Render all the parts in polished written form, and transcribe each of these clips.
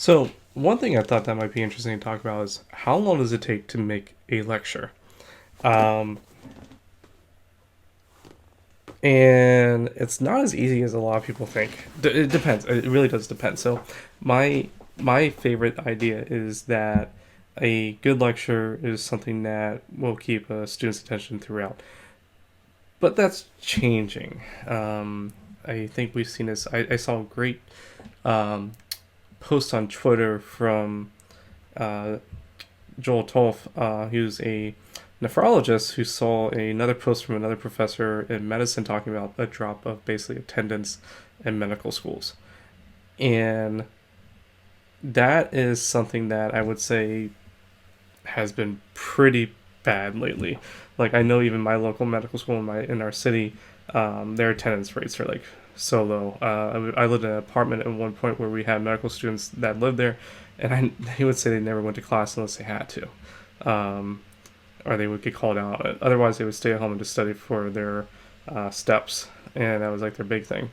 So, one thing I thought that might be interesting to talk about is how long does it take to make a lecture? Um, and it's not as easy as a lot of people think. It depends. It really does depend. So, my my favorite idea is that a good lecture is something that will keep a student's attention throughout. But that's changing. I think we've seen this. I saw a great um, post on Twitter from uh, Joel Tolf, he was a nephrologist who saw another post from another professor in medicine talking about a drop of basically attendance in medical schools. And that is something that I would say has been pretty bad lately. Like I know even my local medical school in our city, their attendance rates are like so low. I lived in an apartment at one point where we had medical students that lived there, and he would say they never went to class unless they had to, um, or they would get called out. Otherwise, they would stay at home and just study for their steps, and that was like their big thing.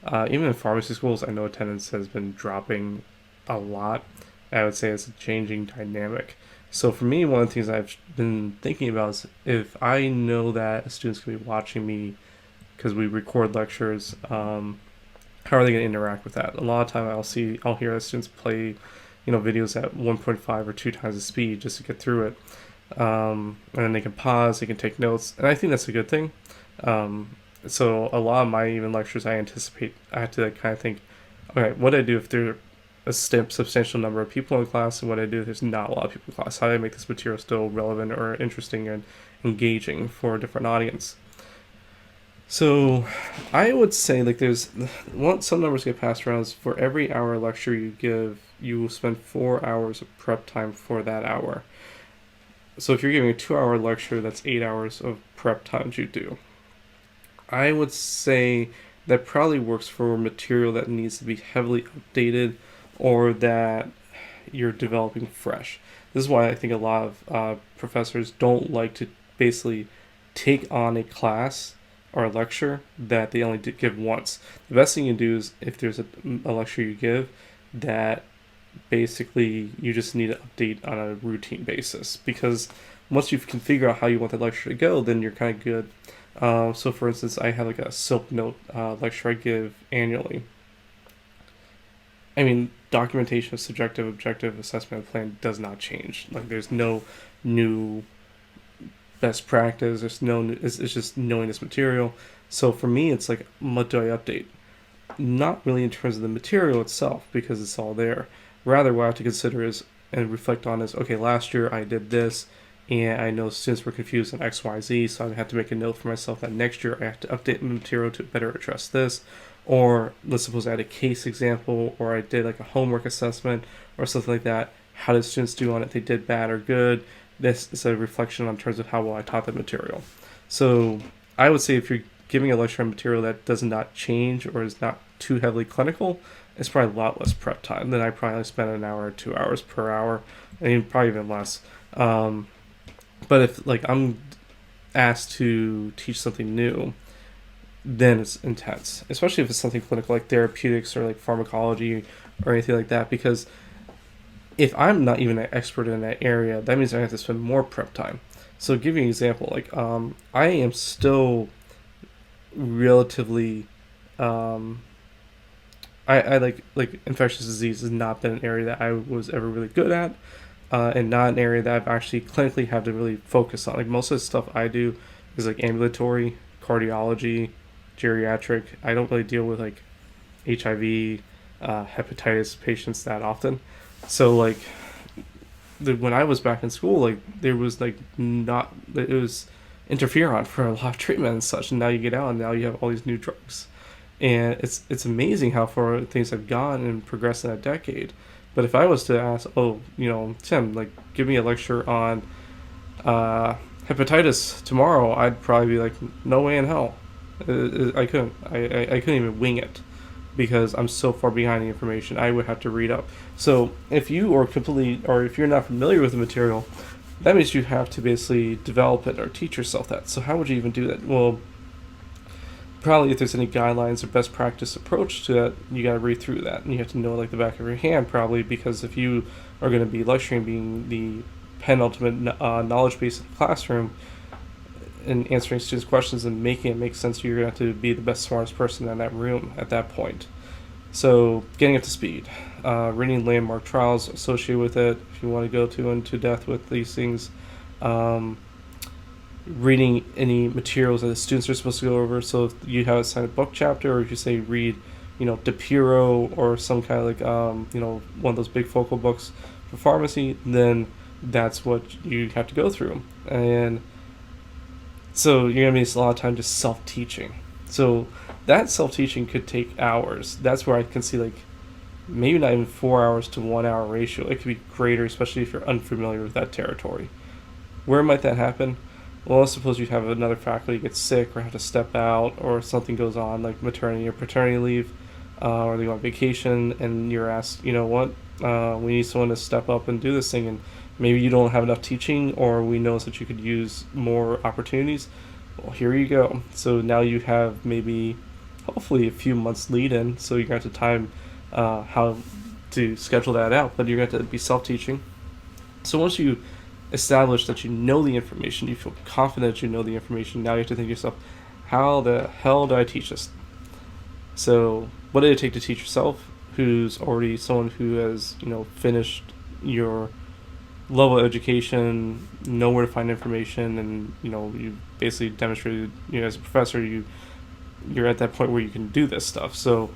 Even in pharmacy schools, I know attendance has been dropping a lot. I would say it's a changing dynamic. So for me, one of the things I've been thinking about is if I know that students can be watching me because we record lectures, how are they going to interact with that? A lot of time I'll hear the students play, videos at 1.5 or 2 times the speed just to get through it, and then they can pause, they can take notes, and I think that's a good thing. So a lot of my even lectures, I anticipate I have to like, kind of think, okay, what do I do if there are a substantial number of people in class, and what do I do if there's not a lot of people in class? How do I make this material still relevant or interesting and engaging for a different audience? So, I would say like some numbers get passed around is for every hour lecture you give, you will spend 4 hours of prep time for that hour. So if you're giving a 2 hour lecture, that's 8 hours of prep time you do. I would say that probably works for material that needs to be heavily updated or that you're developing fresh. This is why I think a lot of professors don't like to basically take on a class or a lecture that they only give once. The best thing you do is if there's a lecture you give that basically you just need to update on a routine basis because once you can figure out how you want the lecture to go, then you're kind of good. So, for instance, I have like a silk note lecture I give annually. I mean, documentation of subjective objective assessment plan does not change. Like, there's no new best practice. There's no. It's just knowing this material. So for me, it's like, what do I update? Not really in terms of the material itself because it's all there. Rather, what I have to consider is and reflect on is okay. Last year I did this, and I know students were confused on X, Y, Z. So I have to make a note for myself that next year I have to update the material to better address this. Or let's suppose I had a case example, or I did like a homework assessment or something like that. How did students do on it? They did bad or good. This is a reflection on terms of how well I taught the material. So I would say if you're giving a lecture on material that does not change or is not too heavily clinical, it's probably a lot less prep time. Then I probably spend an hour or 2 hours per hour, I mean probably even less. But if like I'm asked to teach something new, then it's intense, especially if it's something clinical like therapeutics or like pharmacology or anything like that. Because if I'm not even an expert in that area, that means I have to spend more prep time. So, to give you an example, like I am still relatively, um, I like infectious disease has not been an area that I was ever really good at, and not an area that I've actually clinically had to really focus on. Like most of the stuff I do is like ambulatory, cardiology, geriatric. I don't really deal with like HIV, hepatitis patients that often. So like when I was back in school, like there was like not it was interferon for a lot of treatment and such, and now you get out and now you have all these new drugs, and it's amazing how far things have gone and progressed in a decade. But if I was to ask, oh, Tim, like give me a lecture on hepatitis tomorrow, I'd probably be like, no way in hell. I couldn't. I couldn't even wing it because I'm so far behind the information. I would have to read up. So if you are completely, or if you're not familiar with the material, that means you have to basically develop it or teach yourself that. So how would you even do that? Well, probably if there's any guidelines or best practice approach to that, you got to read through that, and you have to know like the back of your hand probably, because if you are going to be lecturing, being the penultimate knowledge base in the classroom, and answering students' questions and making it make sense, you're going to have to be the best, smartest person in that room at that point. So getting up to speed, reading landmark trials associated with it, if you want to go into depth with these things. Reading any materials that the students are supposed to go over. So if you have a assigned book chapter, or if you say read, DePiro or some kind of like, one of those big focal books for pharmacy, then that's what you have to go through. And so you're going to miss a lot of time just self-teaching. So that self-teaching could take hours. That's where I can see like maybe not even 4 hours to 1 hour ratio. It could be greater, especially if you're unfamiliar with that territory. Where might that happen? Well, let's suppose you have another faculty get sick or have to step out, or something goes on like maternity or paternity leave, or they go on vacation, and you're asked, you know what, we need someone to step up and do this thing, and maybe you don't have enough teaching, or we notice that you could use more opportunities. Well, here you go. So now you have maybe, hopefully, a few months lead in, so you're going to have to time how to schedule that out, but you're going to have to be self-teaching. So once you establish that you know the information, you feel confident that you know the information, now you have to think to yourself, how the hell do I teach this? So what did it take to teach yourself, who's already someone who has, finished your level of education, know where to find information, and, you basically demonstrated, as a professor, you're at that point where you can do this stuff. So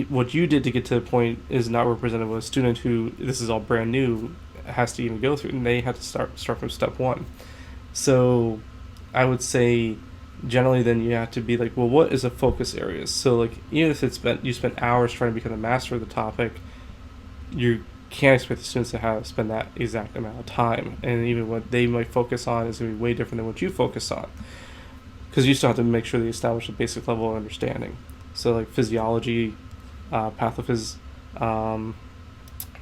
what you did to get to the point is not representative of a student who, this is all brand new, has to even go through, and they have to start from step one. So I would say generally then you have to be like, well, what is the focus areas? So like, even if you spent hours trying to become a master of the topic, you can't expect the students to spend that exact amount of time, and even what they might focus on is going to be way different than what you focus on, because you still have to make sure they establish a basic level of understanding. So like physiology, pathophys,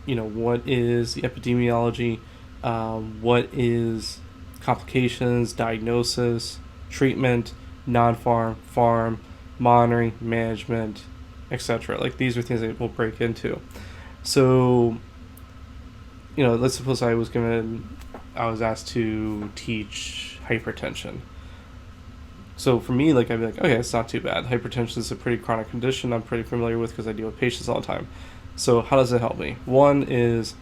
what is the epidemiology, what is complications, diagnosis, treatment, non-farm, farm, monitoring, management, etc. Like, these are things that we'll break into. So, let's suppose I was asked to teach hypertension. So for me, like, I'd be like, okay, it's not too bad. Hypertension is a pretty chronic condition I'm pretty familiar with because I deal with patients all the time. So how does it help me? One is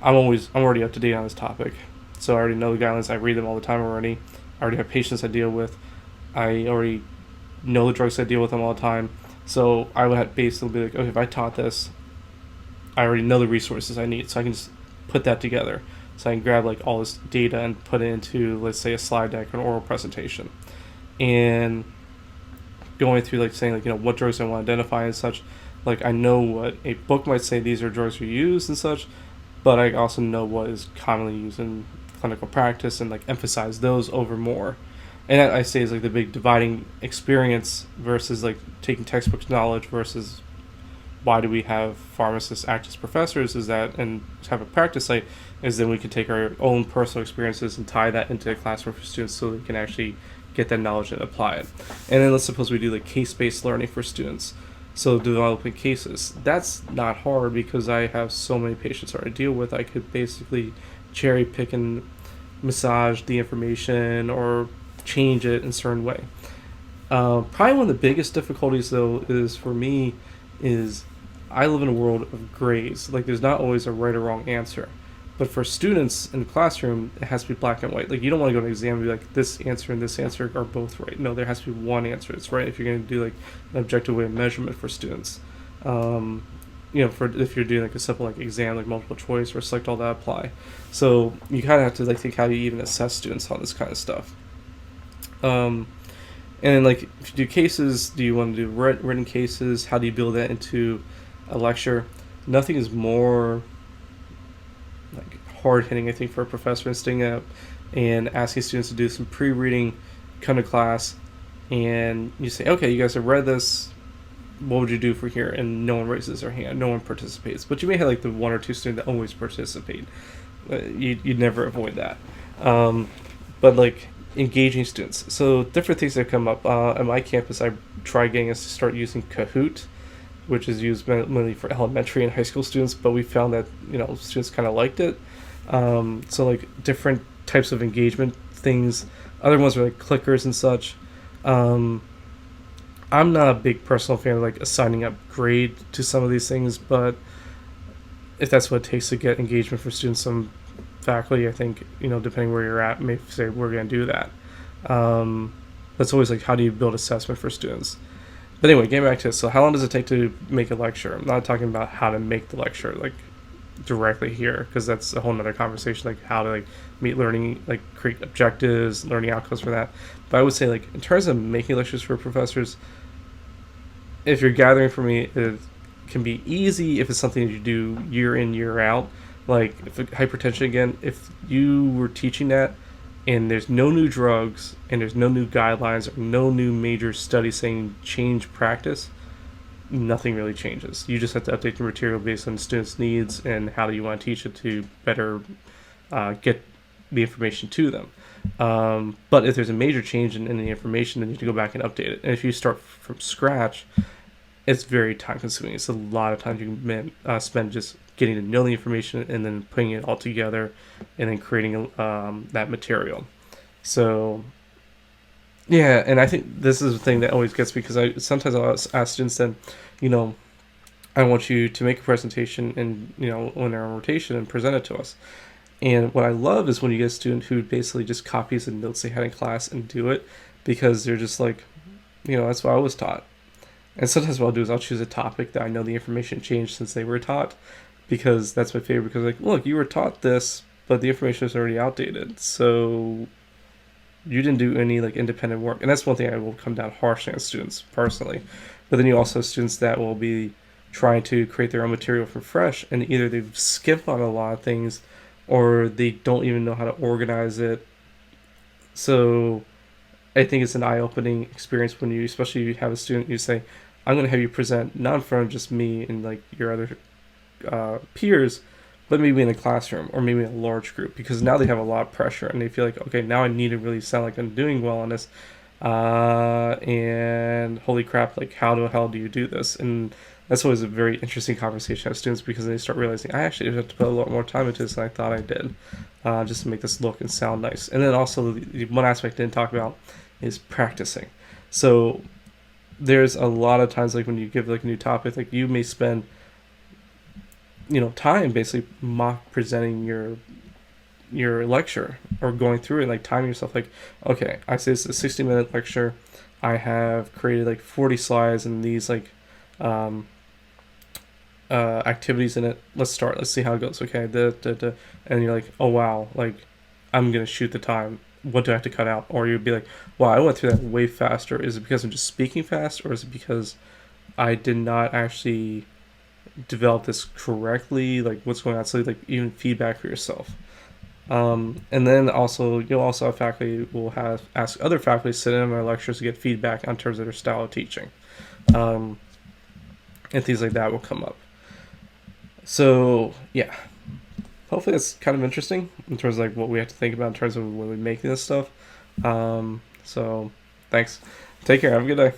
I'm already up to date on this topic. So I already know the guidelines. I read them all the time already. I already have patients I deal with. I already know the drugs I deal with them all the time. So I would basically be like, okay, if I taught this, I already know the resources I need. So I can just put that together. So I can grab like all this data and put it into, let's say, a slide deck or an oral presentation. And going through like saying like, what drugs I want to identify and such. Like, I know what a book might say these are drugs we use and such, but I also know what is commonly used in clinical practice and like emphasize those over more. And that, I say, is like the big dividing experience versus like taking textbook knowledge versus why do we have pharmacists act as professors, is that, and have a practice site, is then we can take our own personal experiences and tie that into a classroom for students so they can actually get that knowledge and apply it. And then let's suppose we do like case-based learning for students. So developing cases, that's not hard because I have so many patients that I deal with. I could basically cherry pick and massage the information or change it in a certain way. Probably one of the biggest difficulties though is for me is I live in a world of grays. Like, there's not always a right or wrong answer. But for students in the classroom, it has to be black and white. Like, you don't want to go to an exam and be like, this answer and this answer are both right. No, there has to be one answer that's right if you're going to do like an objective way of measurement for students. For if you're doing like a simple like exam, like multiple choice or select all that apply. So you kind of have to like think how you even assess students on this kind of stuff. And then like if you do cases, do you want to do written cases? How do you build that into a lecture? Nothing is more like hard hitting, I think, for a professor, than sitting up and asking students to do some pre-reading, come to class, and you say, okay, you guys have read this, what would you do for here? And no one raises their hand, no one participates. But you may have like the one or two students that always participate. You'd never avoid that. But like engaging students. So different things that come up at my campus. I tried getting us to start using Kahoot, which is used mainly for elementary and high school students, but we found that students kind of liked it. So like different types of engagement things. Other ones are like clickers and such. Um, I'm not a big personal fan of like assigning up grade to some of these things, but if that's what it takes to get engagement for students, some faculty, I think, depending where you're at, may say we're going to do that. That's always like, how do you build assessment for students? But anyway, getting back to this. So how long does it take to make a lecture? I'm not talking about how to make the lecture like directly here, because that's a whole nother conversation, like how to like meet learning, like create objectives, learning outcomes for that. But I would say like in terms of making lectures for professors, if you're gathering for me, it can be easy if it's something that you do year in, year out. Like if hypertension again, if you were teaching that and there's no new drugs and there's no new guidelines or no new major study saying change practice, nothing really changes. You just have to update the material based on students' needs and how do you want to teach it to better get the information to them. But if there's a major change in the information, then you need to go back and update it. And if you start from scratch, it's very time consuming. It's a lot of time you can spend just getting to know the information and then putting it all together and then creating that material. So yeah, and I think this is the thing that always gets me, because I'll ask students then, I want you to make a presentation and when they're on rotation and present it to us. And what I love is when you get a student who basically just copies the notes they had in class and do it, because they're just like, that's what I was taught. And sometimes what I'll do is I'll choose a topic that I know the information changed since they were taught, because that's my favorite. Because like, look, you were taught this, but the information is already outdated, so you didn't do any like independent work. And that's one thing I will come down harshly on students personally. But then you also have students that will be trying to create their own material from fresh, and either they've skipped on a lot of things or they don't even know how to organize it. So I think it's an eye-opening experience when you, especially you have a student, you say, I'm going to have you present not in front of just me and like your other peers, but maybe in a classroom or maybe in a large group, because now they have a lot of pressure and they feel like, okay, now I need to really sound like I'm doing well on this. And holy crap, like how the hell do you do this? And that's always a very interesting conversation with students, because they start realizing I actually have to put a lot more time into this than I thought I did, just to make this look and sound nice. And then also the one aspect I didn't talk about is practicing. So there's a lot of times like when you give like a new topic, like you may spend time basically mock presenting your lecture or going through it, like timing yourself, like, okay, I say it's a 60-minute lecture, I have created like 40 slides and these like activities in it, let's see how it goes. Okay, and you're like, oh wow, like I'm gonna shoot the time, what do I have to cut out? Or you'd be like, wow, I went through that way faster. Is it because I'm just speaking fast, or is it because I did not actually develop this correctly? Like what's going on? So like even feedback for yourself. And then also you'll also have faculty will have ask other faculty to sit in on their lectures to get feedback on terms of their style of teaching, and things like that will come up. So yeah, hopefully that's kind of interesting in terms of like what we have to think about in terms of when we make this stuff. So thanks, take care, have a good day.